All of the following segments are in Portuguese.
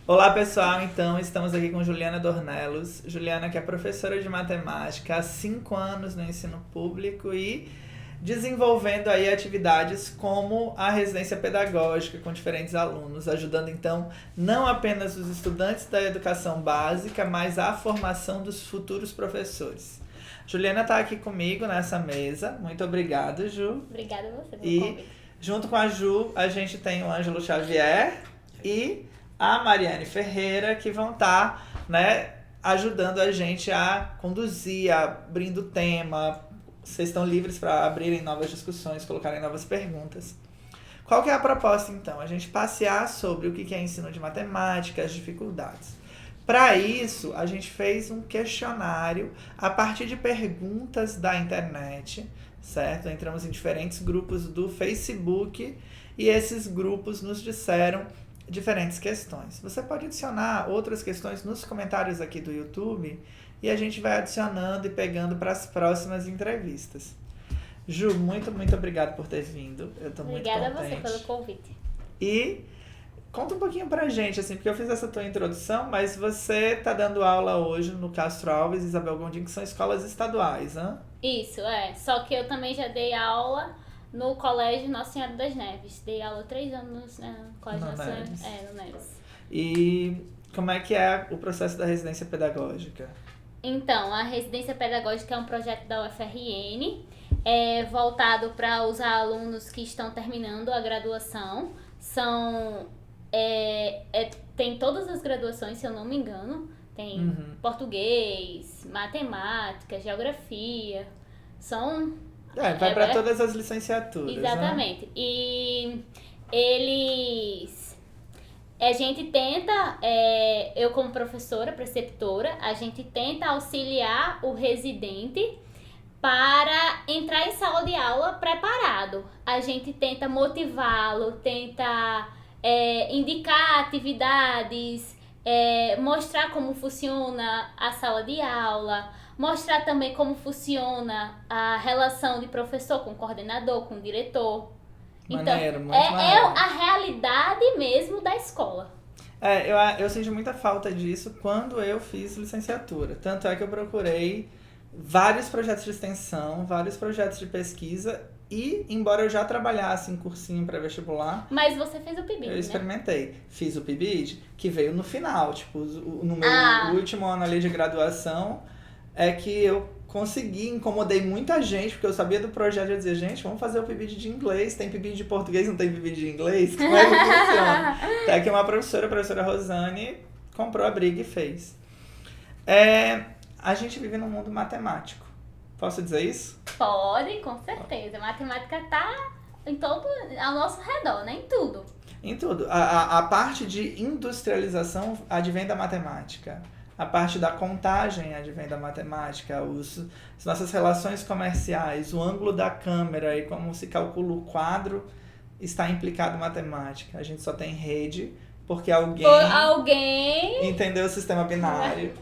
Olá pessoal, então estamos aqui com Juliana Dornelos. Juliana, que é professora de matemática há 5 anos no ensino público e desenvolvendo aí atividades como a residência pedagógica com diferentes alunos, ajudando então não apenas os estudantes da educação básica, mas a formação dos futuros professores. Juliana está aqui comigo nessa mesa. Muito obrigado, Ju. Obrigada a você pelo E convite. junto com a Ju, a gente tem o Ângelo Xavier e a Mariane Ferreira, que vão estar, ajudando a gente a conduzir, abrindo tema. Vocês estão livres para abrirem novas discussões, colocarem novas perguntas. Qual que é a proposta, então? A gente passear sobre o que é ensino de matemática, as dificuldades. Para isso, a gente fez um questionário a partir de perguntas da internet, certo? Entramos em diferentes grupos do Facebook e esses grupos nos disseram diferentes questões. Você pode adicionar outras questões nos comentários aqui do YouTube e a gente vai adicionando e pegando para as próximas entrevistas. Ju, muito obrigado por ter vindo. Eu tô muito contente. Obrigada a você pelo convite. E conta um pouquinho pra gente, assim, porque eu fiz essa tua introdução, mas você tá dando aula hoje no Castro Alves e Isabel Gondim, que são escolas estaduais, né? Isso, Só que eu também já dei aula no Colégio Nossa Senhora das Neves. Dei aula 3 anos no Colégio No Nossa Senhora. Neves. No Neves. E como é que é o processo da residência pedagógica? Então, a residência pedagógica é um projeto da UFRN, voltado para os alunos que estão terminando a graduação. Tem todas as graduações, se eu não me engano. Tem português, matemática, geografia. Vai para todas as licenciaturas. Exatamente. Né? E a gente tenta, eu como professora, preceptora, a gente tenta auxiliar o residente para entrar em sala de aula preparado. A gente tenta motivá-lo, tenta indicar atividades, mostrar como funciona a sala de aula, mostrar também como funciona a relação de professor com coordenador, com diretor. Maneiro, Então, muito maneiro. a realidade mesmo da escola. Eu senti muita falta disso quando eu fiz licenciatura. Tanto é que eu procurei vários projetos de extensão, vários projetos de pesquisa e, embora eu já trabalhasse em cursinho pré-vestibular... Mas você fez o PIBID, Eu experimentei. Fiz o PIBID, que veio no final. Tipo, no meu último ano ali de graduação, é que eu consegui, incomodei muita gente, porque eu sabia do projeto e eu dizia, gente, vamos fazer o PIBID de inglês, tem PIBID de português, não tem PIBID de inglês? Como é que funciona? Até que uma professora, a professora Rosane, comprou a briga e fez. A gente vive num mundo matemático. Posso dizer isso? Pode, com certeza. A matemática tá em todo, ao nosso redor, né? Em tudo. Em tudo. A parte de industrialização advém da matemática. A parte da contagem advém da matemática. As nossas relações comerciais, o ângulo da câmera e como se calcula o quadro está implicado em matemática. A gente só tem rede porque alguém entendeu o sistema binário.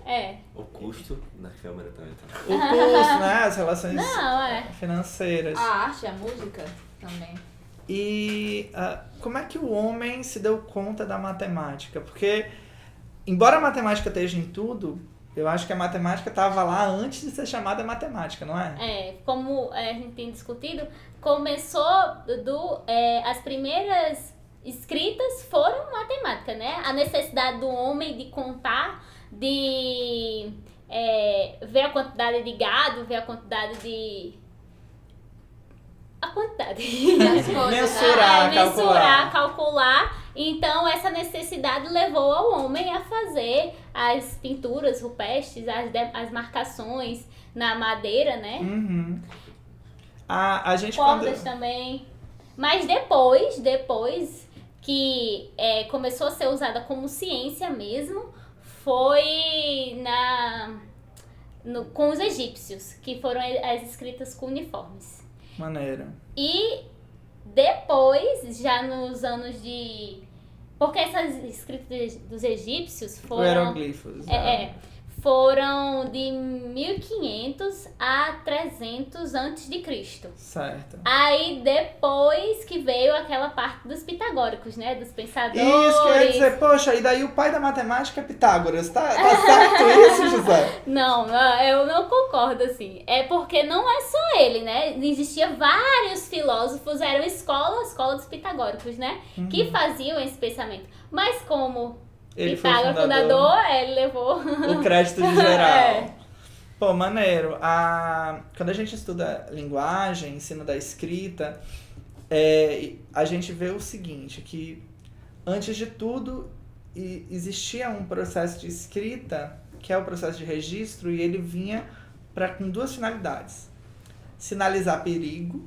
O custo da câmera também. O custo, né? As relações financeiras. A arte, a música também. E como é que o homem se deu conta da matemática? Porque, embora a matemática esteja em tudo, eu acho que a matemática estava lá antes de ser chamada matemática, não é? Como a gente tem discutido, começou as primeiras escritas foram matemática, né? A necessidade do homem de contar, de ver a quantidade de gado, ver a quantidade de... Mensurar, calcular. Então, essa necessidade levou ao homem a fazer as pinturas rupestres, as marcações na madeira, né? A gente cordas também. Mas depois que começou a ser usada como ciência mesmo, foi com os egípcios, que foram as escritas cuniformes. Maneiro. E depois, já nos anos de... Porque essas escritas dos egípcios foram... Hieroglifos. foram de 1500 a 300 antes de Cristo. Certo. Aí depois que veio aquela parte dos pitagóricos, né? Dos pensadores. Isso que eu ia dizer, poxa, e daí o pai da matemática é Pitágoras, tá certo isso, José? Não, eu não concordo assim. É porque não é só ele, né? Existia vários filósofos, era uma escola dos pitagóricos, né? Que faziam esse pensamento. Mas como Ele foi o Pitágoras, fundador, fundador, ele levou. o crédito de geral. É. Pô, maneiro. Quando a gente estuda linguagem, ensino da escrita, a gente vê o seguinte, que antes de tudo existia um processo de escrita, que é o processo de registro, e ele vinha com duas finalidades. Sinalizar perigo,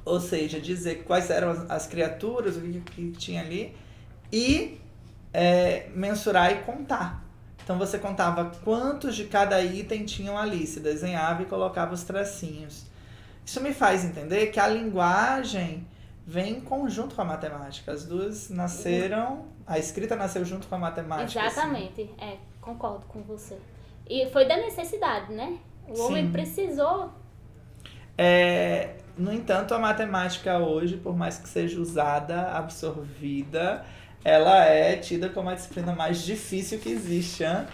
ou seja, dizer quais eram as criaturas, o que tinha ali, e mensurar e contar. Então você contava quantos de cada item tinham ali, se desenhava e colocava os tracinhos. Isso me faz entender que a linguagem vem em conjunto com a matemática. As duas nasceram, a escrita nasceu junto com a matemática. Exatamente, concordo com você. E foi da necessidade, né? O homem Sim. precisou. No entanto, a matemática hoje, por mais que seja usada, absorvida, ela é tida como a disciplina mais difícil que existe, hein?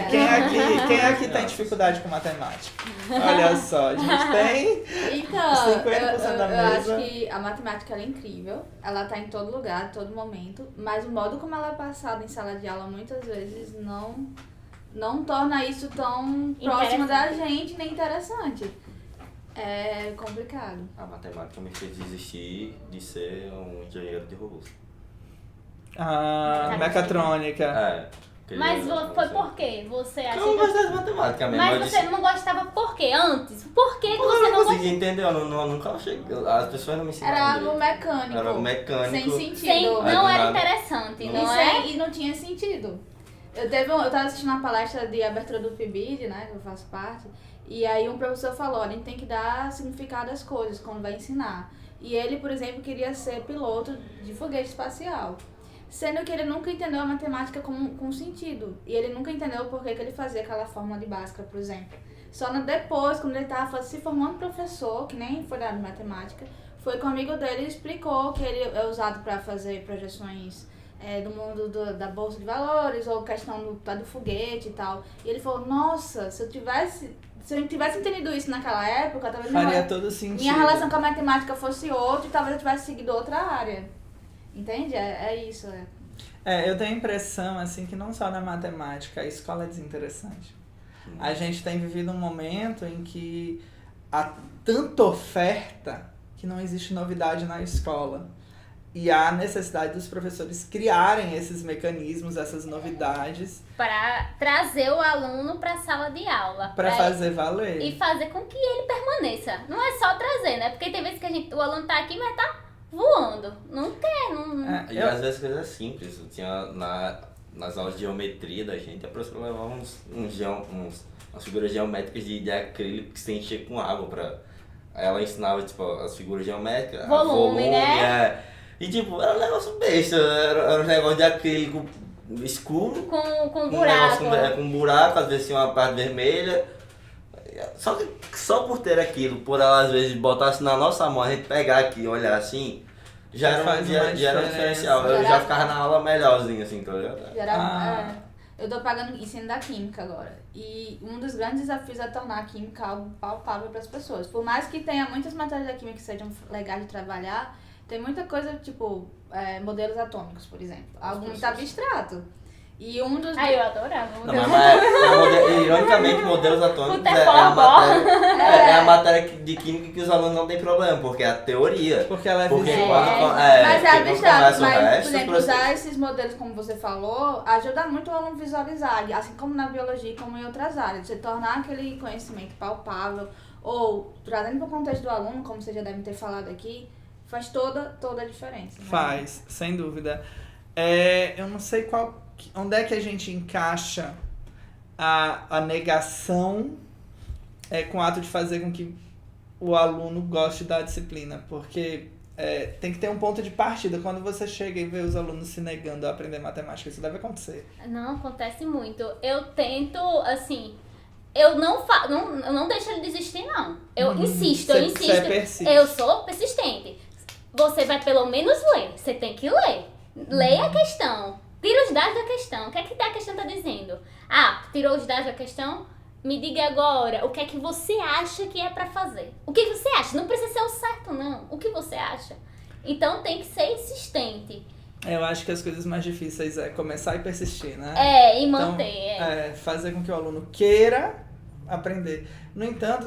Quem aqui tem dificuldade com matemática? Olha só, a gente tem Então, 50% da eu mesa. acho que a matemática ela é incrível, ela tá em todo lugar, todo momento, mas o modo como ela é passada em sala de aula muitas vezes não torna isso tão próximo da gente, nem interessante. É complicado. A matemática me fez desistir de ser um engenheiro de robôs. Mecatrônica. Mas foi por quê? Você acha Eu não gosto de matemática mesmo. Mas você não gostava por quê? Antes? Por que Eu você não não consegui entender, eu nunca cheguei. As pessoas não me ensinaram. Era direito. algo mecânico. Era algo mecânico. Sem sentido. Sim, Aí não do era nada- interessante, Não. não é? E não tinha sentido. Eu tava assistindo uma palestra de abertura do PIBID, né, que eu faço parte, e aí um professor falou, a gente tem que dar significado às coisas quando vai ensinar. E ele, por exemplo, queria ser piloto de foguete espacial. Sendo que ele nunca entendeu a matemática com sentido. E ele nunca entendeu por que ele fazia aquela fórmula de Bhaskara, por exemplo. Só depois, quando ele estava se formando professor, que nem foi da matemática, foi com um amigo dele e explicou que ele é usado para fazer projeções do mundo da bolsa de valores, ou questão do foguete e tal. E ele falou, nossa, se eu tivesse entendido isso naquela época, talvez Faria todo sentido. minha relação com a matemática fosse outra e talvez eu tivesse seguido outra área. Entende? É isso. Eu tenho a impressão, assim, que não só na matemática, a escola é desinteressante. A gente tem vivido um momento em que há tanta oferta que não existe novidade na escola. E há necessidade dos professores criarem esses mecanismos, essas novidades, Para trazer o aluno para a sala de aula. para fazer valer. E fazer com que ele permaneça. Não é só trazer, né? Porque tem vezes que o aluno tá aqui, mas tá voando. Não quer, não... E às vezes coisas simples. Eu tinha nas aulas de geometria da gente, a professora levava umas figuras geométricas de acrílico que se enchia com água pra. Aí ela ensinava, tipo, as figuras geométricas, Volume, né? E tipo, era um negócio besta, era um negócio de acrílico escuro. Com Um buraco. negócio com buraco, às vezes tinha uma parte vermelha. Só que só por ter aquilo, por ela às vezes botasse na nossa mão, a gente pegar aqui e olhar assim, já era um diferencial. Eu já ficava na aula melhorzinho, assim, tá ligado? Eu tô pagando ensino da química agora. E um dos grandes desafios é tornar a química algo palpável para as pessoas. Por mais que tenha muitas matérias da química que sejam legais de trabalhar, tem muita coisa, tipo, modelos atômicos, por exemplo. Algo muito abstrato. E um dos... Ai, eu adorava. Não, mas ironicamente, modelos atômicos é a matéria de química que os alunos não têm problema, porque é a teoria. Porque ela é Porque visual. Mas é abstrato, mas, resto, por exemplo, usar esses modelos, como você falou, ajuda muito o aluno a visualizar, assim como na biologia, como em outras áreas. Você tornar aquele conhecimento palpável, ou trazendo para o contexto do aluno, como vocês já devem ter falado aqui, faz toda a diferença. Né? Faz, sem dúvida. Eu não sei onde é que a gente encaixa a negação com o ato de fazer com que o aluno goste da disciplina, porque tem que ter um ponto de partida. Quando você chega e vê os alunos se negando a aprender matemática, isso deve acontecer. Não, acontece muito. Eu tento, assim, eu não deixo ele desistir, não. Eu insisto. Eu sou persistente. Você vai pelo menos ler. Você tem que ler. Leia a questão. Tira os dados da questão. O que é que a questão está dizendo? Tirou os dados da questão? Me diga agora o que é que você acha que é pra fazer. O que você acha? Não precisa ser o certo, não. O que você acha? Então tem que ser insistente. Eu acho que as coisas mais difíceis é começar e persistir, né? E manter. Fazer com que o aluno queira aprender. No entanto,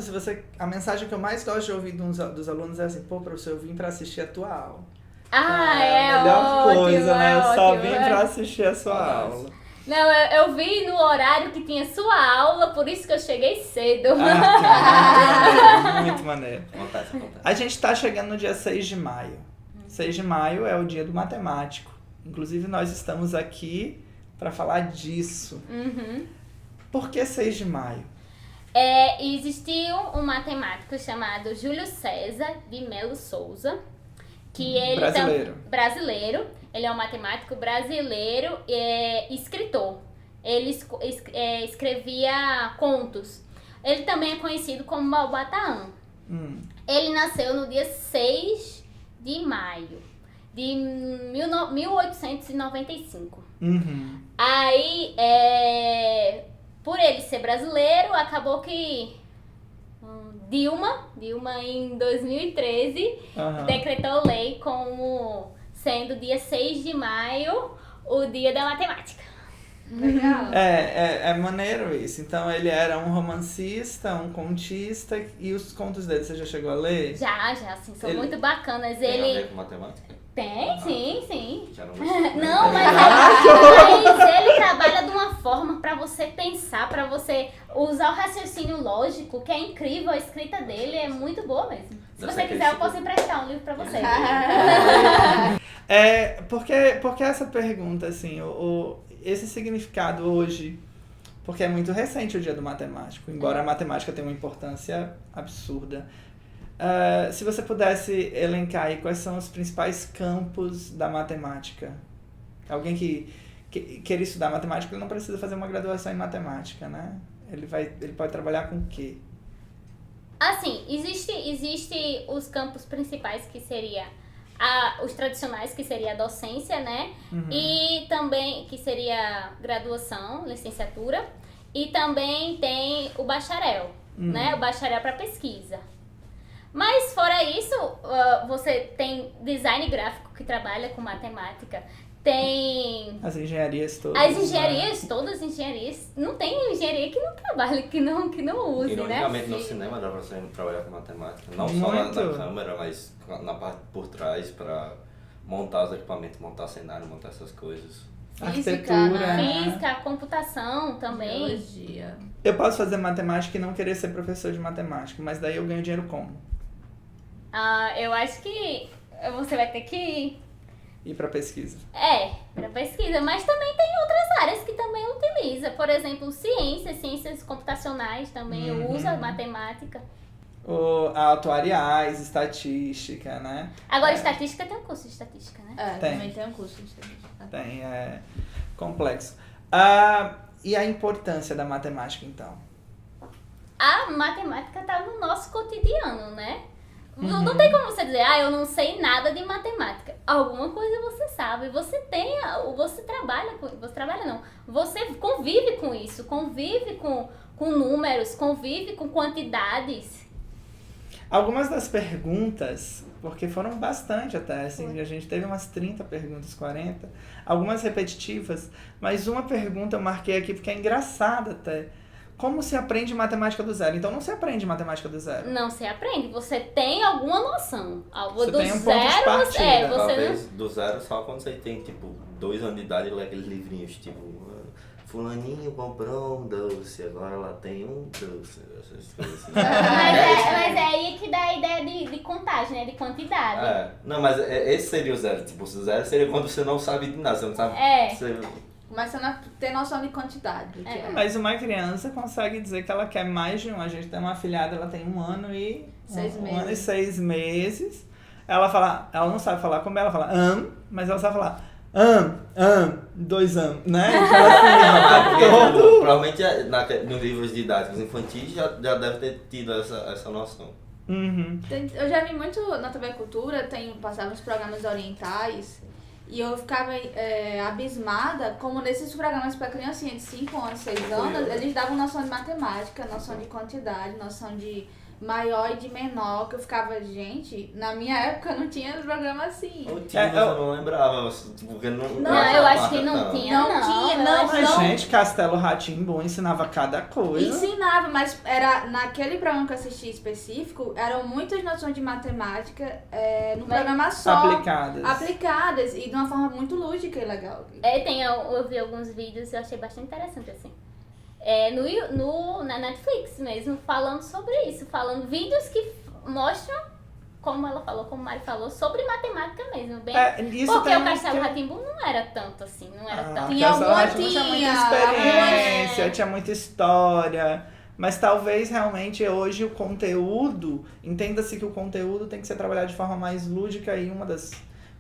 a mensagem que eu mais gosto de ouvir dos alunos é assim, professor, eu vim pra assistir a tua aula. A melhor ótimo, coisa, né? Eu só vim ótimo. pra assistir a sua aula. Não, eu vi no horário que tinha sua aula, por isso que eu cheguei cedo. Muito maneiro. Acontece. A gente tá chegando no dia 6 de maio. 6 de maio é o dia do matemático. Inclusive, nós estamos aqui para falar disso. Por que 6 de maio? Existiu um matemático chamado Júlio César de Melo Souza, que ele brasileiro. Ele é um matemático brasileiro e escritor. Ele escrevia contos. Ele também é conhecido como Balbataã. Ele nasceu no dia 6 de maio de 1895. Aí, por ele ser brasileiro, acabou que Dilma em 2013, decretou lei como sendo dia 6 de maio o dia da matemática. Legal. É maneiro isso. Então ele era um romancista, um contista, e os contos dele você já chegou a ler? Já, assim, são muito bacanas. Tem a ver com matemática? Tem, sim. Já não Não, mas ele trabalha de uma forma pra você pensar, pra você usar o raciocínio lógico, que é incrível. A escrita dele é muito boa mesmo. Se você quiser, eu posso emprestar um livro pra você. Porque essa pergunta, assim, esse significado hoje, porque é muito recente o dia do matemático, embora a matemática tenha uma importância absurda. Se você pudesse elencar aí quais são os principais campos da matemática. Alguém que queira estudar matemática, ele não precisa fazer uma graduação em matemática, né? Ele pode trabalhar com o quê? Assim, existe os campos principais, que seria os tradicionais, que seria a docência, né? E também, que seria graduação, licenciatura. E também tem o bacharel, né? O bacharel para pesquisa. Mas fora isso, você tem design gráfico, que trabalha com matemática. Tem as engenharias todas. As engenharias, todas as engenharias. Não tem engenharia que não trabalhe, que não use, ironicamente, né? no cinema dá pra você trabalhar com matemática. Não só na câmera, mas na parte por trás, pra montar os equipamentos, montar cenário, montar essas coisas. Arquitetura. Física, computação também. Biologia. Eu posso fazer matemática e não querer ser professor de matemática, mas daí eu ganho dinheiro como? Eu acho que você vai ter que ir para pesquisa. Para pesquisa, mas também tem outras áreas que também utiliza. Por exemplo, ciências computacionais também usa matemática. Atuariais, estatística, né? Agora, estatística tem um curso de estatística, né? Também tem um curso de estatística. Tem, é complexo. E a importância da matemática, então? A matemática tá no nosso cotidiano, né? Não tem como você dizer, eu não sei nada de matemática. Alguma coisa você sabe. Você trabalha com... Você trabalha não. Você convive com isso. Convive com números. Convive com quantidades. Algumas das perguntas, porque foram bastante até, assim, a gente teve umas 30 perguntas, 40. Algumas repetitivas, mas uma pergunta eu marquei aqui porque é engraçada até. Como se aprende matemática do zero? Então não se aprende matemática do zero. Não se aprende. Você tem alguma noção. Você tem um ponto de partida. Talvez do zero só quando você tem, tipo, 2 anos de idade e lê aqueles livrinhos, tipo... Fulaninho comprou um doce, agora ela tem um doce. Essas coisas assim. Mas é aí que dá a ideia de contagem, né? De quantidade. Não, mas esse seria o zero. Tipo, o zero seria quando você não sabe de nada. Você não sabe... Começando a ter noção de quantidade. Mas uma criança consegue dizer que ela quer mais de um. A gente tem uma afilhada, ela tem 1 ano e 6 meses. 1 ano e 6 meses. ela não sabe falar como ela fala mas ela sabe falar 2 anos, né? Então, assim, provavelmente nos livros didáticos infantis já deve ter tido essa noção. Uhum. Eu já vi muito na TV Cultura, passava uns programas orientais e eu ficava abismada como nesses programas para criancinha de 5 anos, 6 anos, eles davam noção de matemática, noção de quantidade, noção de maior e de menor, que eu ficava, gente, na minha época não tinha programa assim. Eu tinha, mas eu não lembrava, porque não eu acho que não tinha. Mas, gente, Castelo Rá-Tim-Bum ensinava cada coisa. Ensinava, mas era naquele programa que eu assisti específico, eram muitas noções de matemática num programa só. Aplicadas, e de uma forma muito lúdica e legal. Eu vi alguns vídeos e eu achei bastante interessante, assim. Na Netflix mesmo, falando sobre isso, falando vídeos que mostram, como a Mari falou, sobre matemática mesmo, bem. Porque o Castelo Rá-Tim-Bum não era tanto assim, não era tanto. Tinha muita experiência, tinha muita história, mas talvez realmente hoje o conteúdo, entenda-se que o conteúdo tem que ser trabalhado de forma mais lúdica e uma das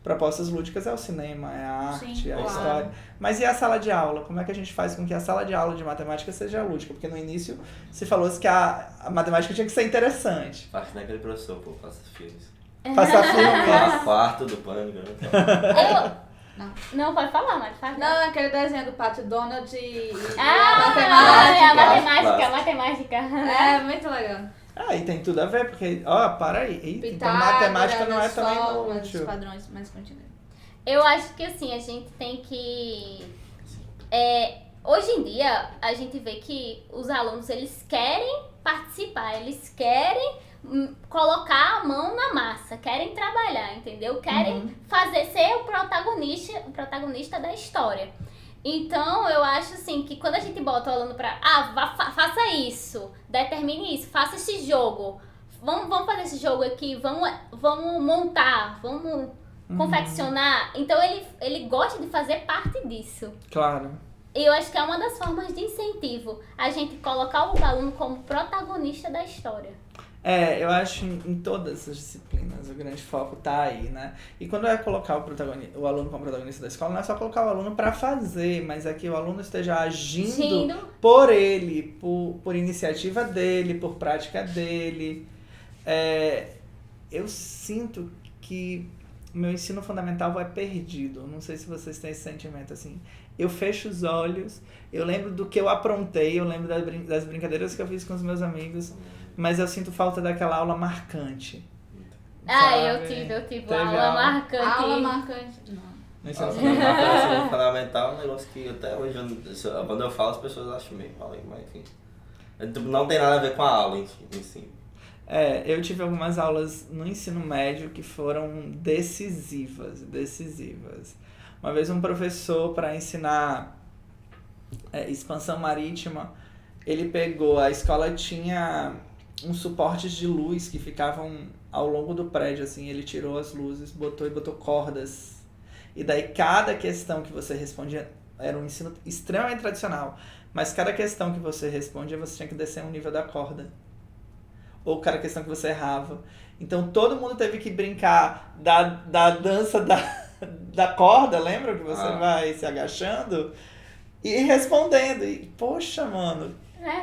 propostas lúdicas é o cinema, é a arte, é a história. Mas e a sala de aula? Como é que a gente faz com que a sala de aula de matemática seja lúdica? Porque no início se falou que a matemática tinha que ser interessante. Parte daquele professor, faça filmes. Faça filmes. Quarto do Pânico. Não, pode falar, mas fala. Não, aquele desenho do Pato Donald e a matemática. É, muito legal. E tem tudo a ver, porque, para aí. Então matemática não é também útil. Os padrões mais contínuos. Eu acho que assim, a gente tem que... hoje em dia, a gente vê que os alunos, eles querem participar, eles querem colocar a mão na massa, querem trabalhar, entendeu? Querem ser o protagonista da história. Então, eu acho assim, que quando a gente bota o aluno faça isso, determine isso, faça esse jogo, vamos fazer esse jogo aqui, vamos montar, vamos confeccionar. Então, ele gosta de fazer parte disso. Claro. E eu acho que é uma das formas de incentivo, a gente colocar o aluno como protagonista da história. Eu acho em todas as disciplinas o grande foco tá aí, né? E quando é colocar o aluno como protagonista da escola, não é só colocar o aluno para fazer, mas é que o aluno esteja agindo por ele, por iniciativa dele, por prática dele. Eu sinto que o meu ensino fundamental é perdido. Não sei se vocês têm esse sentimento assim. Eu fecho os olhos, eu lembro do que eu aprontei, eu lembro das brincadeiras que eu fiz com os meus amigos, mas eu sinto falta daquela aula marcante. Eu tive aula marcante. Aula marcante, não. No fundamental é um negócio que até hoje, quando eu falo, as pessoas acham meio mal, mas enfim. Não tem nada a ver com a aula em si. Eu tive algumas aulas no ensino médio que foram decisivas. Uma vez um professor, para ensinar expansão marítima, ele pegou, a escola tinha uns suportes de luz que ficavam ao longo do prédio, assim, ele tirou as luzes, botou cordas. E daí cada questão que você respondia, era um ensino extremamente tradicional, mas cada questão que você respondia, você tinha que descer um nível da corda. Ou cada questão que você errava. Então todo mundo teve que brincar da dança da corda, lembra? Que você vai se agachando e respondendo. E, poxa, mano,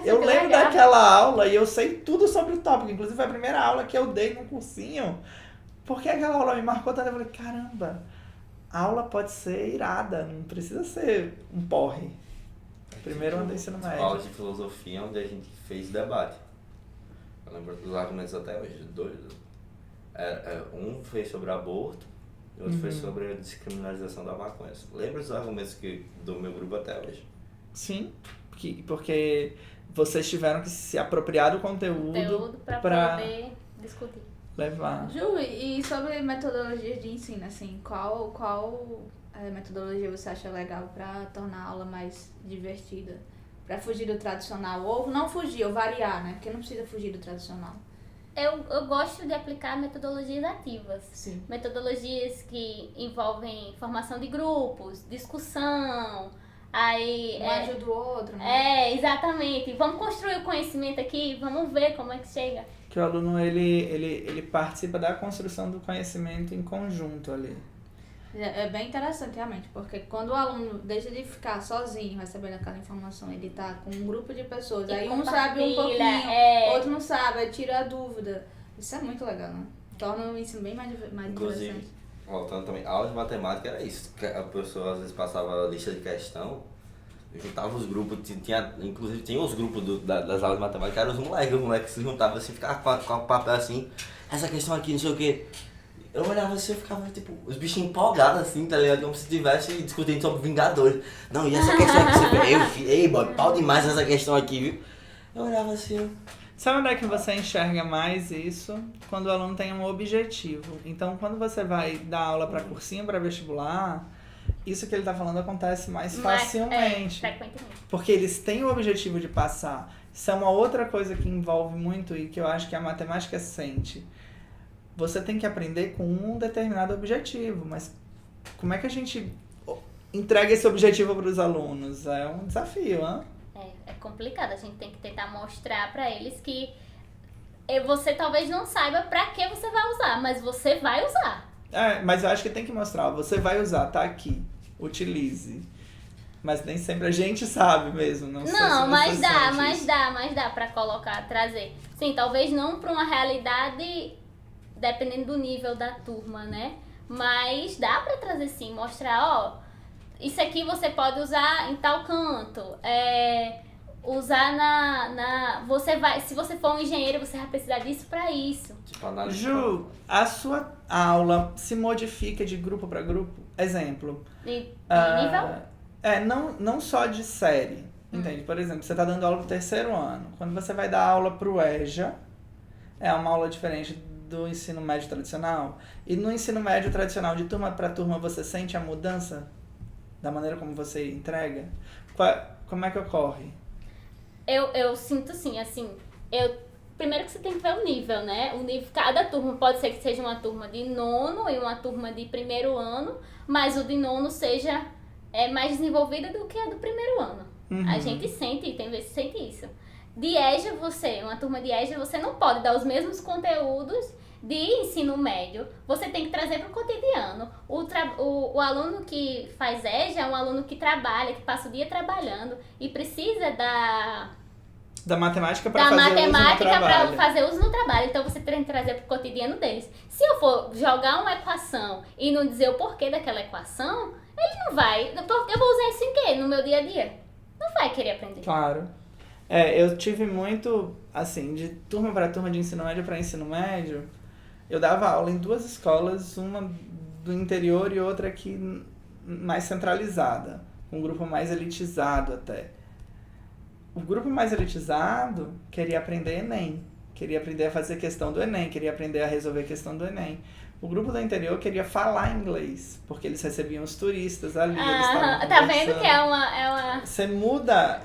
eu lembro daquela aula e eu sei tudo sobre o tópico. Inclusive foi a primeira aula que eu dei num cursinho. Porque aquela aula me marcou tanto. Eu falei, caramba, a aula pode ser irada, não precisa ser um porre. Primeiro ano do ensino médio. Aula de filosofia onde a gente fez debate. Eu lembro dos argumentos até hoje, dois. Um foi sobre aborto, e outro foi sobre a descriminalização da maconha. Lembra dos argumentos do meu grupo até hoje? Sim, porque vocês tiveram que se apropriar do conteúdo para poder discutir. Levar. Ju, e sobre metodologias de ensino, assim, qual metodologia você acha legal para tornar a aula mais divertida? Para fugir do tradicional, ou não fugir, ou variar, né? Porque não precisa fugir do tradicional. Eu gosto de aplicar metodologias ativas. Sim. Metodologias que envolvem formação de grupos, discussão, Aí, Um ajuda o outro, né? Exatamente. Vamos construir o conhecimento aqui, vamos ver como é que chega. Que o aluno, ele participa da construção do conhecimento em conjunto ali. É bem interessante, realmente, porque quando o aluno deixa de ficar sozinho recebendo aquela informação, ele tá com um grupo de pessoas, E aí um sabe um pouquinho, outro não sabe, aí tira a dúvida. Isso é muito legal, né? Torna o ensino bem mais Inclusive, interessante. voltando também, a aula de matemática era isso. A pessoa às vezes passava a lista de questão, eu juntava os grupos, inclusive tinha os grupos das aulas de matemática, eram os moleques se juntavam assim, ficavam com o papel assim, essa questão aqui, não sei o quê. Eu olhava assim, eu ficava tipo, os bichinhos empolgados assim, tá ligado? Como se estivesse discutindo sobre Vingadores. Não, e essa questão aqui, você vê, ei, boy, pau demais essa questão aqui, viu? Eu olhava assim, Sabe onde é que você enxerga mais isso? Quando o aluno tem um objetivo. Então, quando você vai dar aula para cursinho, para vestibular, isso que ele está falando acontece mais facilmente. Frequentemente. Porque eles têm o objetivo de passar. Isso é uma outra coisa que envolve muito e que eu acho que a matemática sente. Você tem que aprender com um determinado objetivo, mas como é que a gente entrega esse objetivo para os alunos? É um desafio, né? É complicado, a gente tem que tentar mostrar pra eles que você talvez não saiba pra que você vai usar, mas você vai usar. Mas eu acho que tem que mostrar, você vai usar, tá aqui, utilize. Mas nem sempre a gente sabe mesmo, não sei se você mas sente isso. dá pra colocar, trazer. Sim, talvez não pra uma realidade, dependendo do nível da turma, né? Mas dá pra trazer sim, mostrar, isso aqui você pode usar em tal canto. Usar você vai, se você for um engenheiro, você vai precisar disso pra isso. tipo, análise. Ju, a sua aula se modifica de grupo para grupo? Exemplo. Nível? Não só de série, entende? Por exemplo, você tá dando aula pro terceiro ano. Quando você vai dar aula pro EJA, é uma aula diferente do ensino médio tradicional. E no ensino médio tradicional, de turma para turma, você sente a mudança da maneira como você entrega? Como é que ocorre? Eu sinto sim, assim, primeiro que você tem que ver o nível, né? O nível, cada turma pode ser que seja uma turma de nono e uma turma de primeiro ano, mas o de nono seja mais desenvolvida do que a do primeiro ano. Uhum. A gente sente, tem vezes que sente isso. De EJA, uma turma de EJA, você não pode dar os mesmos conteúdos de ensino médio, você tem que trazer para o cotidiano. O aluno que faz EJA é um aluno que trabalha, que passa o dia trabalhando e precisa Da matemática para fazer uso no trabalho. Então você tem que trazer para o cotidiano deles. Se eu for jogar uma equação e não dizer o porquê daquela equação, ele não vai. Eu vou usar isso em quê? No meu dia a dia? Não vai querer aprender. Claro. Eu tive muito, assim, de turma para turma, de ensino médio para ensino médio. Eu dava aula em duas escolas, uma do interior e outra aqui mais centralizada, com um grupo mais elitizado até. O grupo mais elitizado queria aprender Enem, queria aprender a fazer questão do Enem, queria aprender a resolver a questão do Enem. O grupo do interior queria falar inglês, porque eles recebiam os turistas ali, eles estavam tá vendo que é uma... Você muda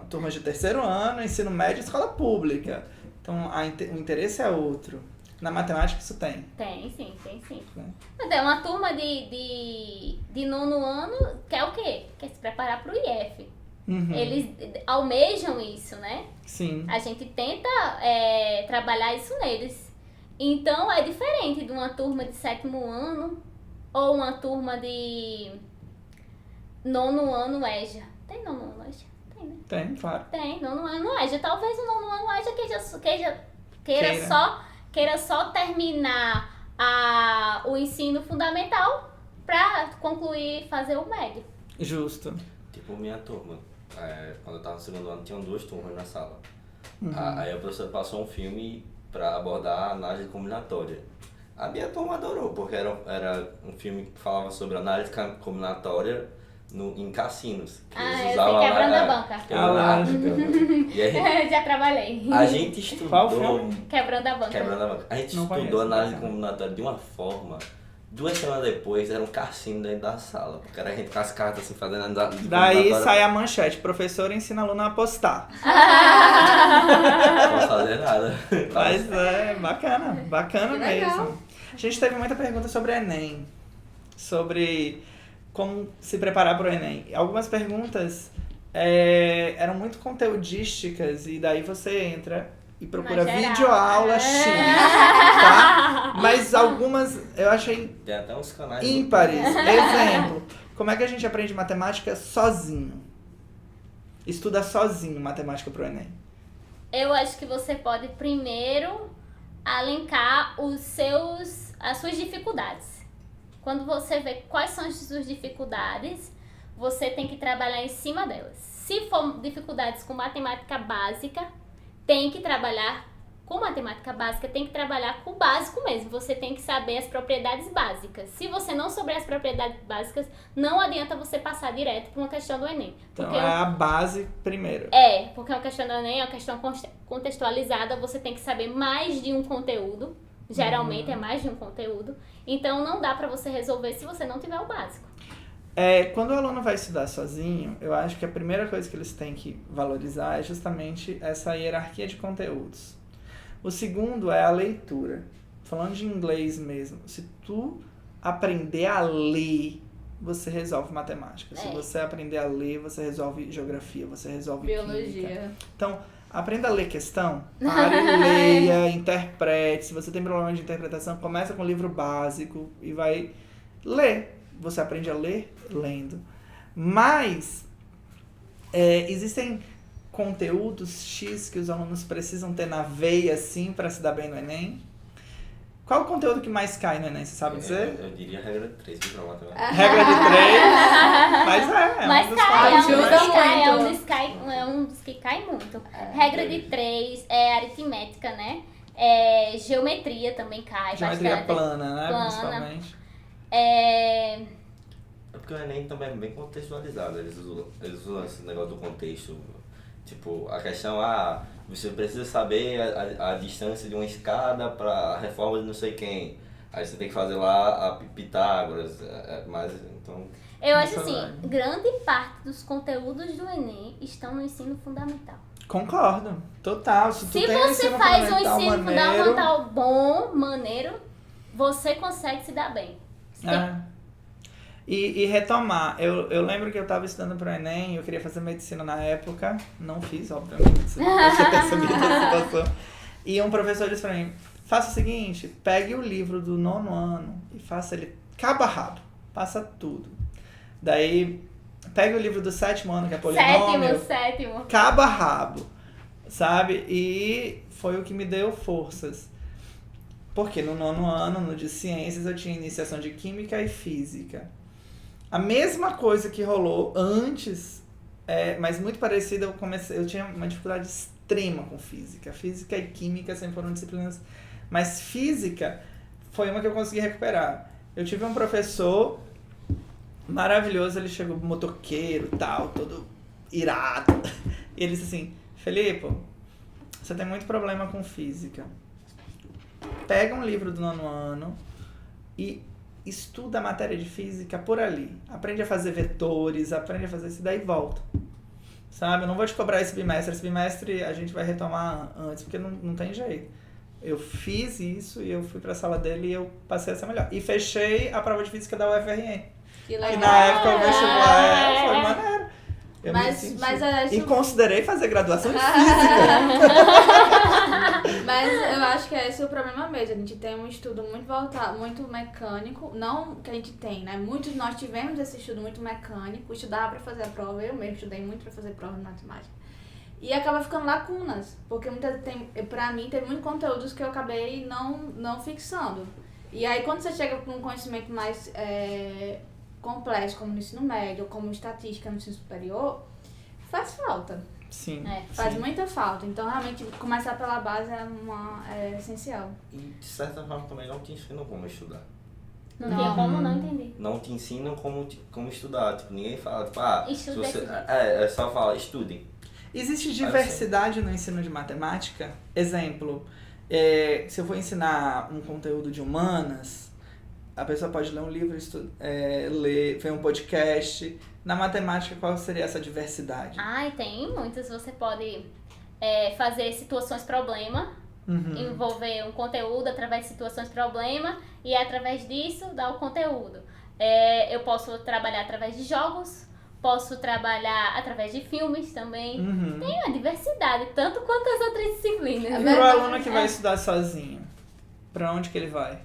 turmas de terceiro ano, ensino médio, escola pública. Então o interesse é outro. Na matemática isso tem. Tem sim. Então, uma turma de nono ano quer o quê? Quer se preparar pro IF. Uhum. Eles almejam isso, né? Sim. A gente tenta trabalhar isso neles. Então, é diferente de uma turma de sétimo ano ou uma turma de nono ano EJA. Tem nono ano EJA? Tem, né? Tem, claro. Tem, nono ano EJA. Talvez o nono ano EJA queira só terminar o ensino fundamental para concluir, fazer o médio. Justo. Tipo, minha turma, quando eu tava no segundo ano, tinham 2 turmas na sala. Uhum. Aí a professora passou um filme para abordar a análise combinatória. A minha turma adorou, porque era um filme que falava sobre análise combinatória em cassinos. Que eu sei, quebrando a banca. E aí, Já trabalhei. a gente estudou... Qual filme? Quebrando a banca. A gente Não estudou conheço, análise cara. combinatória de uma forma... 2 semanas depois, era um cassino dentro da sala. Porque era a gente com as cartas assim, fazendo análise Daí combinatória. sai a manchete, professor ensina aluno a apostar. Não posso fazer nada. Mas bacana Que legal. mesmo. A gente teve muita pergunta sobre Enem, sobre como se preparar para o Enem. Algumas perguntas eram muito conteudísticas e daí você entra e procura videoaula X, tá? Mas algumas eu achei Tem até uns canais ímpares. Exemplo, como é que a gente aprende matemática sozinho? Estuda sozinho matemática pro Enem. Eu acho que você pode primeiro alencar as suas dificuldades. Quando você vê quais são as suas dificuldades, você tem que trabalhar em cima delas. Se for dificuldades com matemática básica, tem que trabalhar com matemática básica, tem que trabalhar com o básico mesmo. Você tem que saber as propriedades básicas. Se você não souber as propriedades básicas, não adianta você passar direto para uma questão do Enem. Então é a base primeiro. Porque uma questão do Enem é uma questão contextualizada, você tem que saber mais de um conteúdo. Geralmente é mais de um conteúdo. Então não dá para você resolver se você não tiver o básico. Quando o aluno vai estudar sozinho, eu acho que a primeira coisa que eles têm que valorizar é justamente essa hierarquia de conteúdos. O segundo é a leitura. Falando de inglês mesmo, se tu aprender a ler, você resolve matemática. Se você aprender a ler, você resolve geografia, você resolve biologia. Química. Então, aprenda a ler questão, pare, leia, interprete. Se você tem problema de interpretação, começa com o livro básico e vai ler. Você aprende a ler lendo. Mas existem conteúdos X que os alunos precisam ter na veia, assim, para se dar bem no Enem. Qual o conteúdo que mais cai no Enem, você sabe dizer? Eu diria a regra de 3, viu, matemática. Regra de 3, mas um dos é um dos que cai muito. Regra de 3, aritmética, né? Geometria também cai geometria bastante. Plana, né? Principalmente. É porque o Enem também é bem contextualizado, eles usam esse negócio do contexto. Tipo, a questão, você precisa saber a distância de uma escada para a reforma de não sei quem. Aí você tem que fazer lá a Pitágoras, mas então... Eu acho assim, grande parte dos conteúdos do Enem estão no ensino fundamental. Concordo, total. Se você faz um ensino fundamental bom, maneiro, você consegue se dar bem. E retomar, eu lembro que eu estava estudando para o Enem, eu queria fazer medicina na época, não fiz, obviamente, você percebido a situação. E um professor disse para mim, faça o seguinte, pegue o livro do 9º ano e faça ele cabo a rabo, passa tudo. Daí, pegue o livro do 7º ano, que é polinômio, sétimo. cabo a rabo, sabe? E foi o que me deu forças. Porque no 9º ano, no de ciências, eu tinha iniciação de química e física. A mesma coisa que rolou antes, mas muito parecida, eu tinha uma dificuldade extrema com física. Física e química sempre foram disciplinas, mas física foi uma que eu consegui recuperar. Eu tive um professor maravilhoso, ele chegou motoqueiro e tal, todo irado. E ele disse assim, Felipe, você tem muito problema com física. Pega um livro do 9º ano e estuda a matéria de física por ali. Aprende a fazer vetores, aprende a fazer isso, daí volta. Sabe? Eu não vou te cobrar esse bimestre. Esse bimestre a gente vai retomar antes, porque não tem jeito. Eu fiz isso e eu fui pra sala dele e eu passei a ser melhor. E fechei a prova de física da UFRN. Que legal. E na época o vestibular foi maneiro. E considerei fazer graduação em física. Mas eu acho que esse é o problema mesmo. A gente tem um estudo muito voltado, muito mecânico. Não que a gente tem, né? Muitos de nós tivemos esse estudo muito mecânico. Estudava pra fazer a prova. Eu mesmo estudei muito pra fazer prova de matemática. E acaba ficando lacunas. Porque pra mim tem muitos conteúdos que eu acabei não fixando. E aí quando você chega com um conhecimento mais complexo, como no ensino médio, como estatística no ensino superior, faz falta. Sim. Faz muita falta. Então, realmente, começar pela base é essencial. E, de certa forma, também não te ensinam como estudar. Não tem como não entender. Não te ensinam como estudar. Tipo, ninguém fala, tipo, é só falar, estudem. Existe diversidade no ensino de matemática? Exemplo, se eu for ensinar um conteúdo de humanas, a pessoa pode ler um livro, ver um podcast. Na matemática, qual seria essa diversidade? Tem muitas. Você pode fazer situações-problema, envolver um conteúdo através de situações-problema e através disso dar o conteúdo. Eu posso trabalhar através de jogos, posso trabalhar através de filmes também. Tem uma diversidade, tanto quanto as outras disciplinas. E o aluno que vai estudar sozinho, pra onde que ele vai?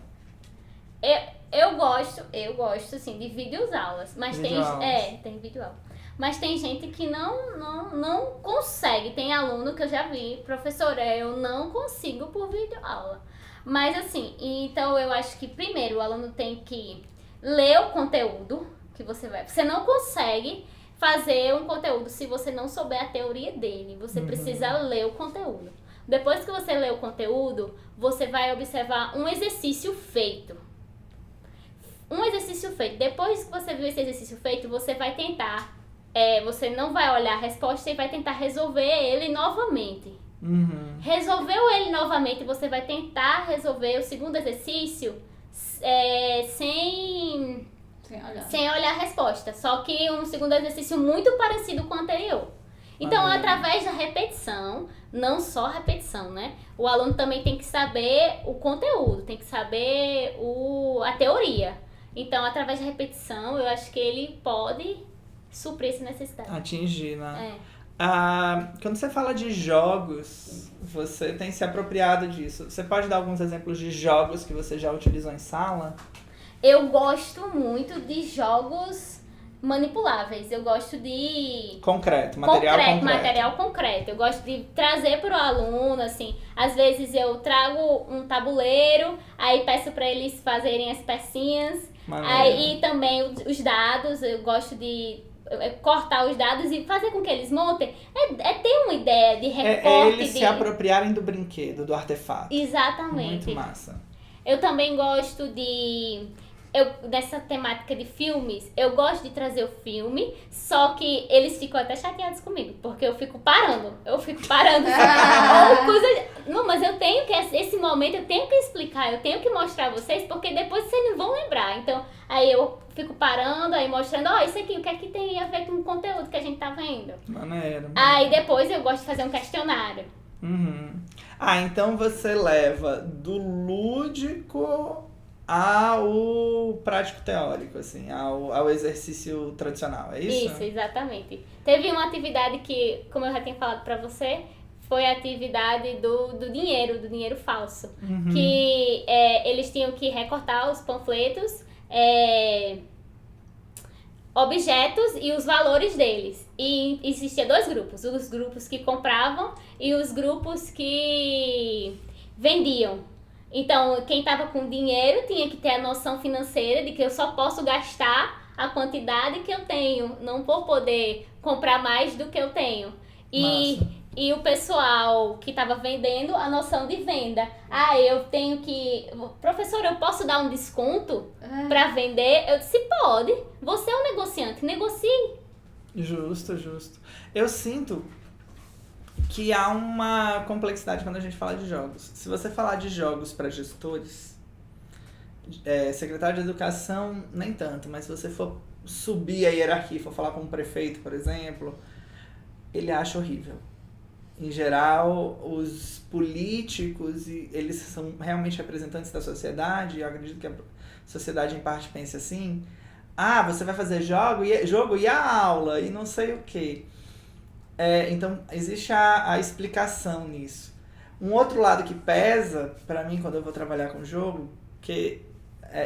Eu gosto, assim, de videoaulas. Mas tem videoaula. Mas tem gente que não consegue. Tem aluno que eu já vi, professora, eu não consigo por videoaula. Mas assim, então eu acho que primeiro o aluno tem que ler o conteúdo que você vai. Você não consegue fazer um conteúdo se você não souber a teoria dele. Você precisa ler o conteúdo. Depois que você lê o conteúdo, você vai observar um exercício feito. Depois que você viu esse exercício feito, você vai tentar. Você não vai olhar a resposta e vai tentar resolver ele novamente. Resolveu ele novamente, você vai tentar resolver o segundo exercício sem olhar a resposta. Só que um segundo exercício muito parecido com o anterior. Então, através da repetição, não só a repetição, né? O aluno também tem que saber o conteúdo, tem que saber a teoria. Então, através da repetição, eu acho que ele pode suprir essa necessidade. Atingir, né? Quando você fala de jogos, você tem se apropriado disso. Você pode dar alguns exemplos de jogos que você já utilizou em sala? Eu gosto muito de jogos manipuláveis. Eu gosto de... Material concreto. Eu gosto de trazer para o aluno, assim. Às vezes eu trago um tabuleiro, aí peço para eles fazerem as pecinhas. Aí também os dados, eu gosto de cortar os dados e fazer com que eles montem. Ter uma ideia de recorte. Eles se apropriarem do brinquedo, do artefato. Exatamente. Muito massa. Eu também gosto dessa temática de filmes, eu gosto de trazer o filme, só que eles ficam até chateados comigo, porque eu fico parando. Não, mas eu tenho que, esse momento eu tenho que explicar, eu tenho que mostrar a vocês, porque depois vocês não vão lembrar. Então, aí eu fico parando, aí mostrando, isso aqui, o que é que tem a ver com o conteúdo que a gente tá vendo. Maneiro. Aí depois eu gosto de fazer um questionário. Então você leva do lúdico ao prático teórico, assim, ao exercício tradicional, é isso? Isso, exatamente. Teve uma atividade que, como eu já tinha falado pra você, foi a atividade do dinheiro falso. Que eles tinham que recortar os panfletos, objetos e os valores deles. E existia 2 grupos, os grupos que compravam e os grupos que vendiam. Então, quem estava com dinheiro tinha que ter a noção financeira de que eu só posso gastar a quantidade que eu tenho, não vou poder comprar mais do que eu tenho. E o pessoal que estava vendendo, a noção de venda. Eu tenho que... Professora, eu posso dar um desconto para vender? Eu disse, pode. Você é um negociante, negocie. Justo. Eu sinto que há uma complexidade quando a gente fala de jogos. Se você falar de jogos para gestores, secretário de educação, nem tanto, mas se você for subir a hierarquia e for falar com um prefeito, por exemplo, ele acha horrível. Em geral, os políticos, eles são realmente representantes da sociedade, eu acredito que a sociedade em parte pense assim, você vai fazer jogo e a aula, e não sei o quê. Então, existe a explicação nisso. Um outro lado que pesa, pra mim, quando eu vou trabalhar com jogo, que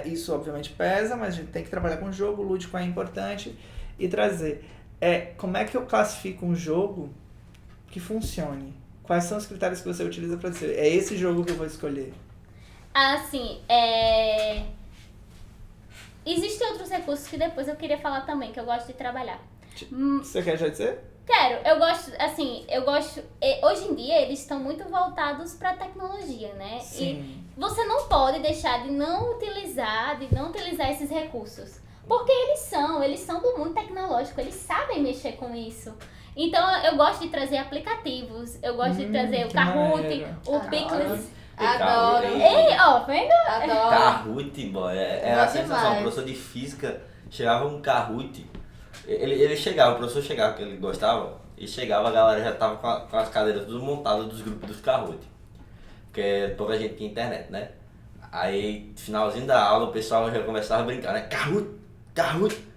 isso obviamente pesa, mas a gente tem que trabalhar com jogo, o lúdico é importante, e trazer. Como é que eu classifico um jogo que funcione? Quais são os critérios que você utiliza para dizer, é esse jogo que eu vou escolher? Assim, existem outros recursos que depois eu queria falar também, que eu gosto de trabalhar. Você quer já dizer? Quero, eu gosto, hoje em dia eles estão muito voltados para tecnologia, né? Sim. E você não pode deixar de não utilizar esses recursos, porque eles são do mundo tecnológico, eles sabem mexer com isso. Então eu gosto de trazer aplicativos, eu gosto de trazer o Kahoot, o Picles. Adoro. Vendo? Adoro. Kahoot, boy, era a sensação. O professor de física chegava um Kahoot. Ele chegava, o professor chegava, que ele gostava, e chegava, a galera já tava com as cadeiras tudo montadas dos grupos dos Kahoot. Porque pouca gente tinha internet, né? Aí, finalzinho da aula, o pessoal já começava a brincar, né? Kahoot! Kahoot.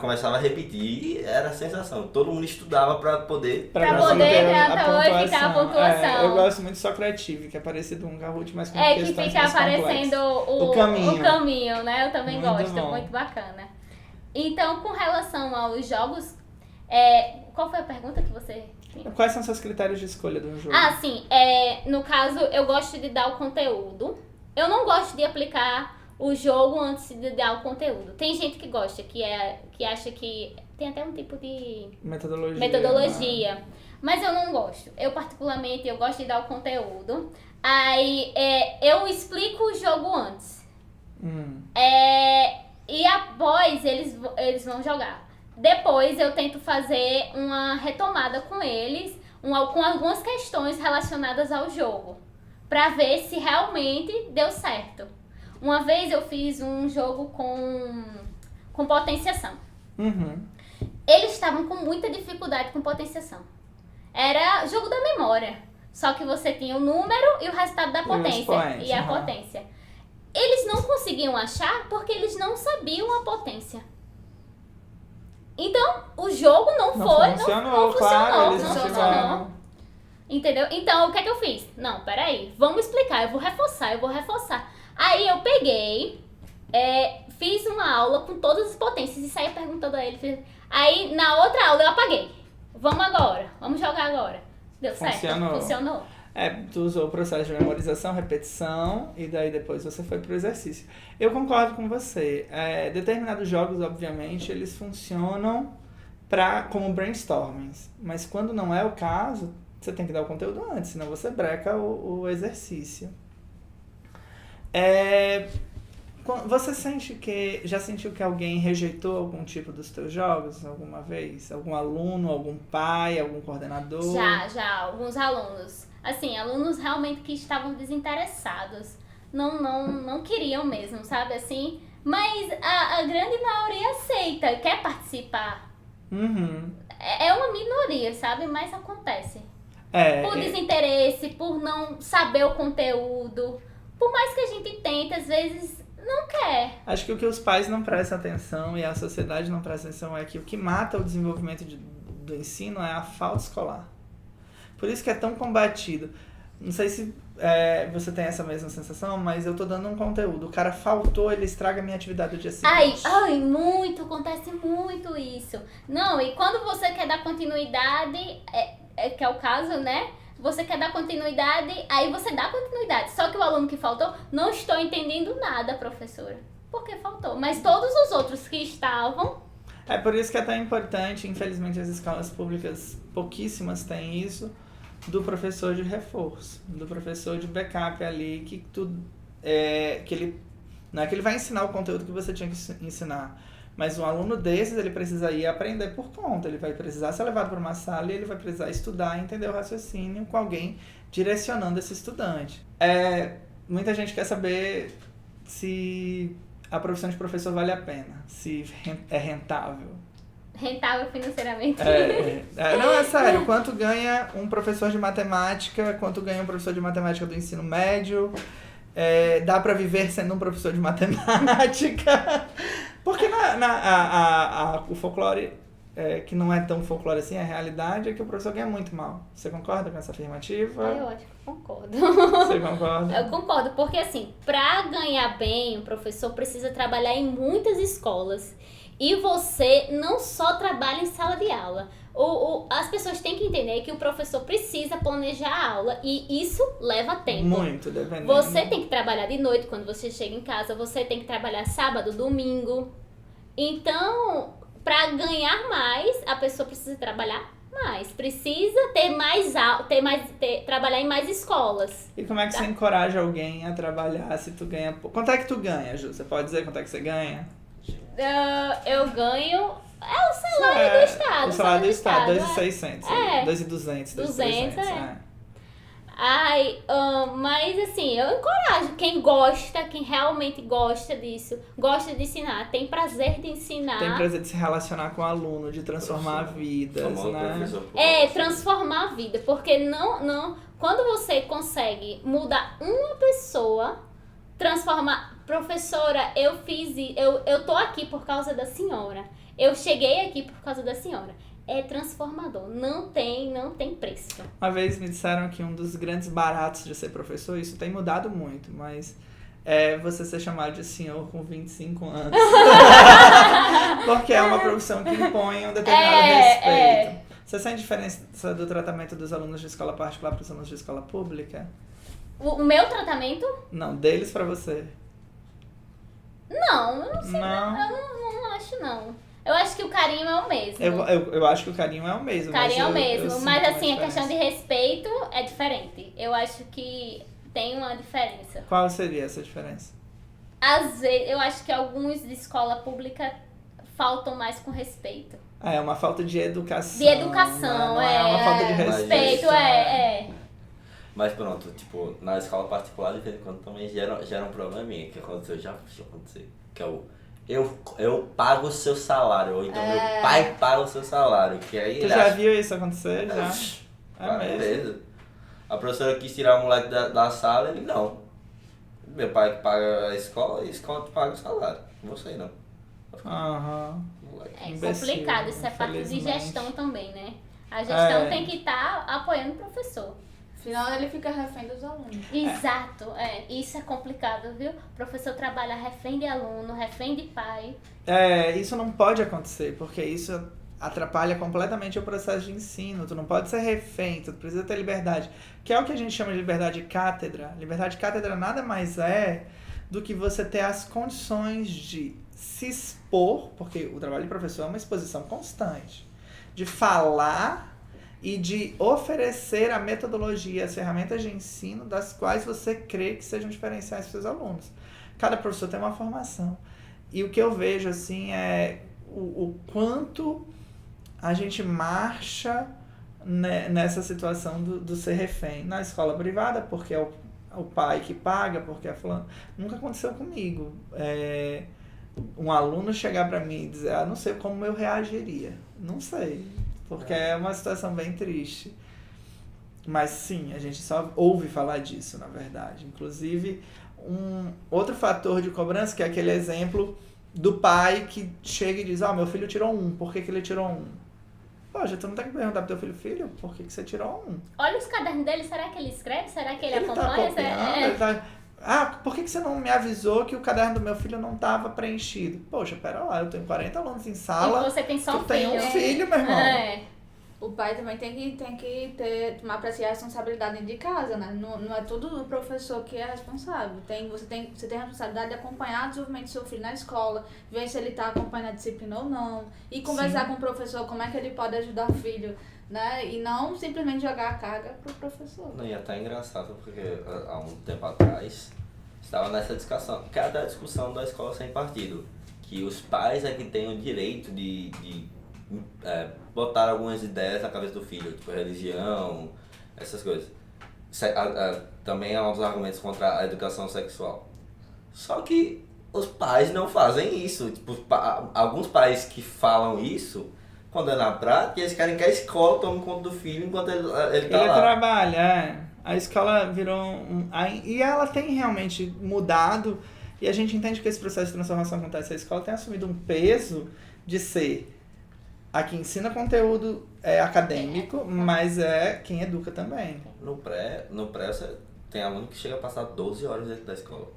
Começava a repetir e era a sensação. Todo mundo estudava pra poder... Pra poder verificar a pontuação. Eu gosto muito de Socrative, que é parecido com um Kahoot, mas com que questões fica mais aparecendo o caminho, né? Eu também Muito gosto, bom. muito bacana. Então, com relação aos jogos, qual foi a pergunta que você tinha? Quais são seus critérios de escolha do jogo? Ah, sim. No caso, eu gosto de dar o conteúdo. Eu não gosto de aplicar o jogo antes de dar o conteúdo. Tem gente que gosta, que acha que tem até um tipo de metodologia. Né? Mas eu não gosto. Eu, particularmente, eu gosto de dar o conteúdo. Aí, eu explico o jogo antes. E após, eles vão jogar. Depois, eu tento fazer uma retomada com eles, com algumas questões relacionadas ao jogo, pra ver se realmente deu certo. Uma vez eu fiz um jogo com potenciação. Eles estavam com muita dificuldade com potenciação. Era jogo da memória. Só que você tinha o número e o resultado da potência. E a potência. Eles não conseguiam achar porque eles não sabiam a potência. Então, o jogo não funcionou. Entendeu? Então, o que é que eu fiz? Não, peraí, vamos explicar, eu vou reforçar. Aí eu peguei, fiz uma aula com todas as potências e saí perguntando a ele. Aí, na outra aula, eu apaguei. Vamos jogar agora. Deu certo? Funcionou. Tu usou o processo de memorização, repetição, e daí depois você foi pro exercício. Eu concordo com você. Determinados jogos, obviamente, eles funcionam como brainstormings. Mas quando não é o caso, você tem que dar o conteúdo antes, senão você breca o exercício. Você já sentiu que alguém rejeitou algum tipo dos teus jogos alguma vez? Algum aluno, algum pai, algum coordenador? Já, alguns alunos. Assim, alunos realmente que estavam desinteressados. Não queriam mesmo, sabe assim? Mas a grande maioria aceita, quer participar. É uma minoria, sabe? Mas acontece. Por desinteresse, por não saber o conteúdo. Por mais que a gente tente, às vezes não quer. Acho que o que os pais não prestam atenção e a sociedade não presta atenção é que o que mata o desenvolvimento do ensino é a falta escolar. Por isso que é tão combatido. Não sei se você tem essa mesma sensação, mas eu tô dando um conteúdo. O cara faltou, ele estraga a minha atividade do dia seguinte. Acontece muito isso. Não, e quando você quer dar continuidade, que é o caso, né? Você quer dar continuidade, aí você dá continuidade. Só que o aluno que faltou, não estou entendendo nada, professora. Porque faltou. Mas todos os outros que estavam... É por isso que é tão importante, infelizmente as escolas públicas, pouquíssimas têm isso, do professor de reforço, do professor de backup ali, que ele... Não é que ele vai ensinar o conteúdo que você tinha que ensinar, mas um aluno desses, ele precisa ir aprender por conta, ele vai precisar ser levado para uma sala e ele vai precisar estudar e entender o raciocínio com alguém direcionando esse estudante. Muita gente quer saber se a profissão de professor vale a pena, se é rentável. Rentável financeiramente. Não, é sério, quanto ganha um professor de matemática, quanto ganha um professor de matemática do ensino médio, dá para viver sendo um professor de matemática... Porque o folclore, que não é tão folclore assim, a realidade é que o professor ganha muito mal. Você concorda com essa afirmativa? Eu acho que concordo. Você concorda? Eu concordo, porque assim, pra ganhar bem, o professor precisa trabalhar em muitas escolas. E você não só trabalha em sala de aula. As pessoas têm que entender que o professor precisa planejar a aula e isso leva tempo. Muito, dependendo. Você tem que trabalhar de noite quando você chega em casa, você tem que trabalhar sábado, domingo. Então, para ganhar mais, a pessoa precisa trabalhar mais. Precisa trabalhar em mais escolas. E como é que você encoraja alguém a trabalhar se tu ganha pouco? Quanto é que tu ganha, Ju? Você pode dizer quanto é que você ganha? Eu ganho... o salário do Estado. O salário do Estado, 2.600. 2.200, 2.300. Mas assim, eu encorajo quem gosta, quem realmente gosta disso, gosta de ensinar, tem prazer de ensinar. Tem prazer de se relacionar com o aluno, de transformar vidas, né? Transformar a vida, porque quando você consegue mudar uma pessoa, transformar professora, eu tô aqui por causa da senhora. Eu cheguei aqui por causa da senhora. É transformador, não tem preço. Uma vez me disseram que um dos grandes baratos de ser professor, isso tem mudado muito, mas você ser chamado de senhor com 25 anos. Porque é uma profissão que impõe um determinado respeito. Você sente diferença do tratamento dos alunos de escola particular para os alunos de escola pública? O meu tratamento? Não, deles para você. Não, eu não sei. Não. Eu não acho, não. Eu acho que o carinho é o mesmo. Eu acho que o carinho é o mesmo. O carinho é o mesmo, mas assim, a diferença. questão de respeito é diferente. Eu acho que tem uma diferença. Qual seria essa diferença? Às vezes, eu acho que alguns de escola pública faltam mais com respeito. É uma falta de educação. De educação, não é uma falta de respeito, respeito. Mas pronto, tipo, na escola particular, de vez em quando também gera um probleminha, que aconteceu, já aconteceu, que é eu pago o seu salário, ou então meu pai paga o seu salário, que aí... Tu já viu isso acontecer? Já? Beleza. A professora quis tirar o moleque da sala, ele não. Meu pai que paga a escola que paga o salário, você não. Aham. É Imbecil, complicado, isso é parte de infelizmente. gestão também, né? A gestão tem que estar apoiando o professor. Afinal, ele fica refém dos alunos. Exato, isso é complicado, viu? O professor trabalha refém de aluno, refém de pai. Isso não pode acontecer, porque isso atrapalha completamente o processo de ensino. Tu não pode ser refém, tu precisa ter liberdade. Que é o que a gente chama de liberdade de cátedra. Liberdade de cátedra nada mais é do que você ter as condições de se expor, porque o trabalho de professor é uma exposição constante, de falar e de oferecer a metodologia, as ferramentas de ensino das quais você crê que sejam diferenciais para os seus alunos. Cada professor tem uma formação. E o que eu vejo assim é o quanto a gente marcha nessa situação do ser refém. Na escola privada, porque é o pai que paga, porque é fulano. Nunca aconteceu comigo. Um aluno chegar para mim e dizer, não sei como eu reagiria. Não sei. Porque é uma situação bem triste. Mas sim, a gente só ouve falar disso, na verdade. Inclusive, um outro fator de cobrança, que é aquele exemplo do pai que chega e diz, meu filho tirou 1, por que ele tirou 1? Poxa, tu não tem que perguntar pro teu filho, por que você tirou 1? Olha os cadernos dele, será que ele escreve? Será que ele Tá acompanha? copiando, ele tá... por que você não me avisou que o caderno do meu filho não estava preenchido? Poxa, pera lá, eu tenho 40 alunos em sala. E você tem só um tu tem filho. um filho, meu irmão. O pai também tem que tomar pra si a responsabilidade dentro de casa, né? Não é tudo o professor que é responsável. Você tem a responsabilidade de acompanhar o desenvolvimento do seu filho na escola, ver se ele tá acompanhando a disciplina ou não, e conversar com o professor como é que ele pode ajudar o filho, né? E não simplesmente jogar a carga pro professor. Não, e é até engraçado, porque há um tempo atrás estava nessa discussão, que é até a discussão da escola sem partido, que os pais é que têm o direito de botar algumas ideias na cabeça do filho, tipo religião, essas coisas. Também é um dos argumentos contra a educação sexual. Só que os pais não fazem isso. Tipo, alguns pais que falam isso, quando é na prática, eles querem que a escola tome conta do filho enquanto ele tá Ele lá. trabalha, A escola virou e ela tem realmente mudado, e a gente entende que esse processo de transformação acontece. A escola tem assumido um peso de ser a que ensina conteúdo acadêmico, mas é quem educa também. No pré você tem aluno que chega a passar 12 horas dentro da escola.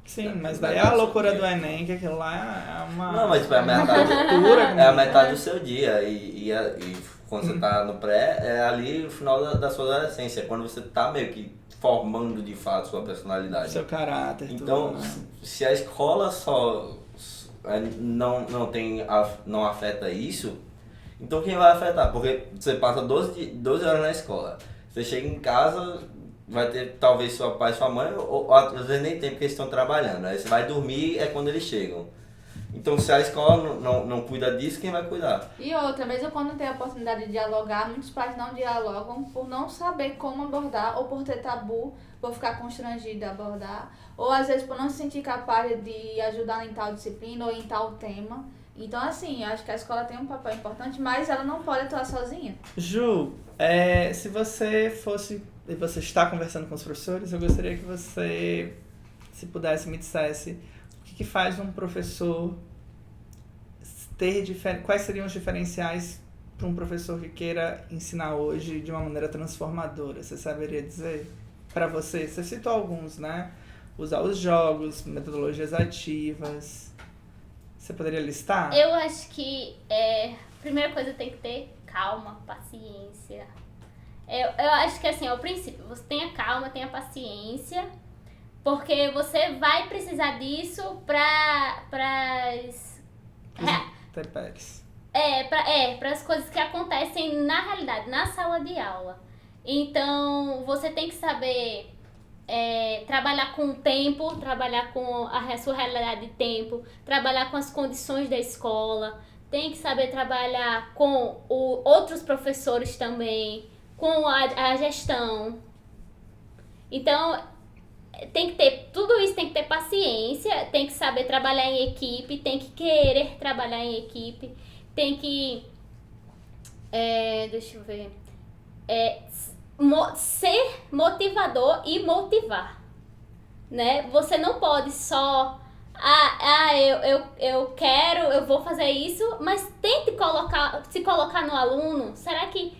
Sim, mas daí é a loucura do Enem, que aquilo lá é uma... Não, mas tipo, é a metade, é a metade do seu dia. E quando você tá no pré, é ali o final da sua adolescência. Quando você tá meio que formando de fato sua personalidade. Seu caráter. Então, tudo, né? se a escola só não afeta isso, então quem vai afetar? Porque você passa 12 horas na escola. Você chega em casa, vai ter talvez seu pai e sua mãe, ou às vezes nem tem porque eles estão trabalhando. Aí você vai dormir, é quando eles chegam. Então, se a escola não cuida disso, quem vai cuidar? E outra, mesmo quando tem a oportunidade de dialogar, muitos pais não dialogam por não saber como abordar, ou por ter tabu, por ficar constrangido de abordar, ou às vezes por não se sentir capaz de ajudar em tal disciplina ou em tal tema. Então, assim, eu acho que a escola tem um papel importante, mas ela não pode atuar sozinha. Ju, se você está conversando com os professores, eu gostaria que você se pudesse, me dissesse o que faz um professor ter quais seriam os diferenciais para um professor que queira ensinar hoje de uma maneira transformadora. Você saberia dizer? Para você citou alguns, né? Usar os jogos, metodologias ativas. Você poderia listar? Eu acho que a primeira coisa tem que ter calma, paciência. Eu acho que assim, ao princípio, você tenha calma, tenha paciência, porque você vai precisar disso para as coisas que acontecem na realidade, na sala de aula. Então, você tem que saber trabalhar com o tempo, trabalhar com a sua realidade de tempo, trabalhar com as condições da escola, tem que saber trabalhar com outros professores também, com a gestão. Então, tudo isso tem que ter paciência, tem que saber trabalhar em equipe, tem que querer trabalhar em equipe, tem que, deixa eu ver, ser motivador e motivar, né? Você não pode só, eu vou fazer isso, mas tente se colocar no aluno. Será que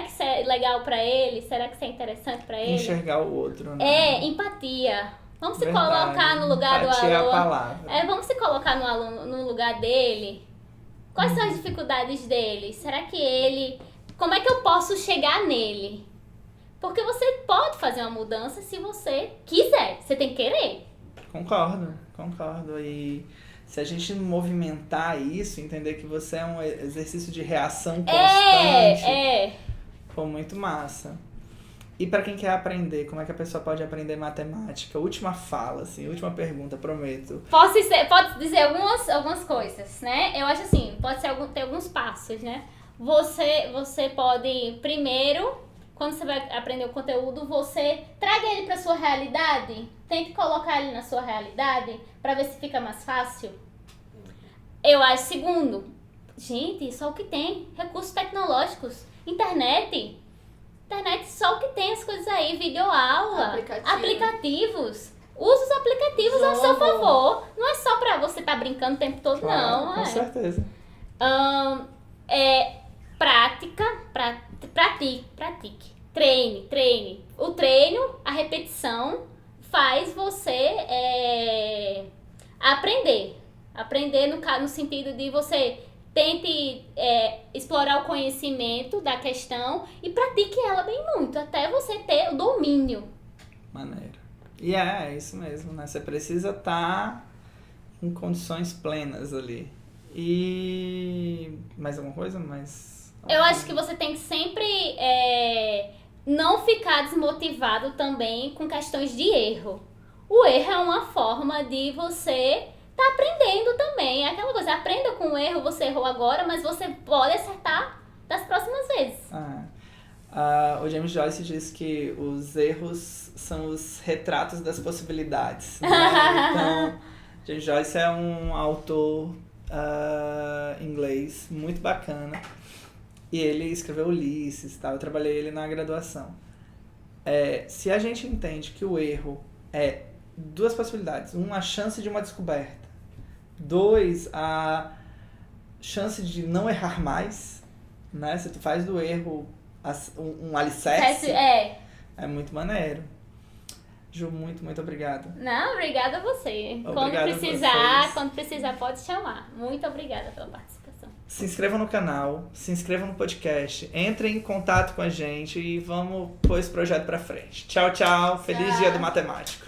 isso é legal pra ele? Será que isso é interessante pra ele? Enxergar o outro, né? Empatia. Vamos se colocar no lugar do aluno. Empatia é a palavra. Vamos se colocar no lugar dele. Quais são as dificuldades dele? Será que como é que eu posso chegar nele? Porque você pode fazer uma mudança se você quiser. Você tem que querer. Concordo. E se a gente movimentar isso, entender que você é um exercício de reação constante, foi muito massa. E para quem quer aprender, como é que a pessoa pode aprender matemática? Última fala, assim, última pergunta, prometo. Pode dizer algumas coisas, né? Eu acho assim, ter alguns passos, né? Você pode, primeiro, quando você vai aprender o conteúdo, você traga ele para sua realidade, tente colocar ele na sua realidade para ver se fica mais fácil. Eu acho, segundo, gente, só o que tem, recursos tecnológicos, internet só o que tem as coisas aí, videoaula, aplicativos. Use os aplicativos a seu favor. Não é só pra você estar brincando o tempo todo, claro, não. Com certeza. Pratique. Treine. O treino, a repetição, faz você aprender. Aprender no sentido de você tente explorar o conhecimento da questão e pratique ela bem muito, até você ter o domínio. Maneiro. E é isso mesmo, né? Você precisa estar em condições plenas ali. E mais alguma coisa? Eu acho que você tem que sempre não ficar desmotivado também com questões de erro. O erro é uma forma de você tá aprendendo também. É aquela coisa, aprenda com o erro, você errou agora, mas você pode acertar das próximas vezes. O James Joyce diz que os erros são os retratos das possibilidades, né? Então, James Joyce é um autor inglês muito bacana. E ele escreveu Ulisses, tá? Eu trabalhei ele na graduação. Se a gente entende que o erro é duas possibilidades. A chance de uma descoberta. 2, a chance de não errar mais, né? Se tu faz do erro um alicerce, é muito maneiro. Ju, muito obrigado. Não, obrigada a você. Quando precisar, pode chamar. Muito obrigada pela participação. Se inscrevam no canal, se inscrevam no podcast, entrem em contato com a gente e vamos pôr esse projeto pra frente. Tchau. Feliz Dia do Matemático.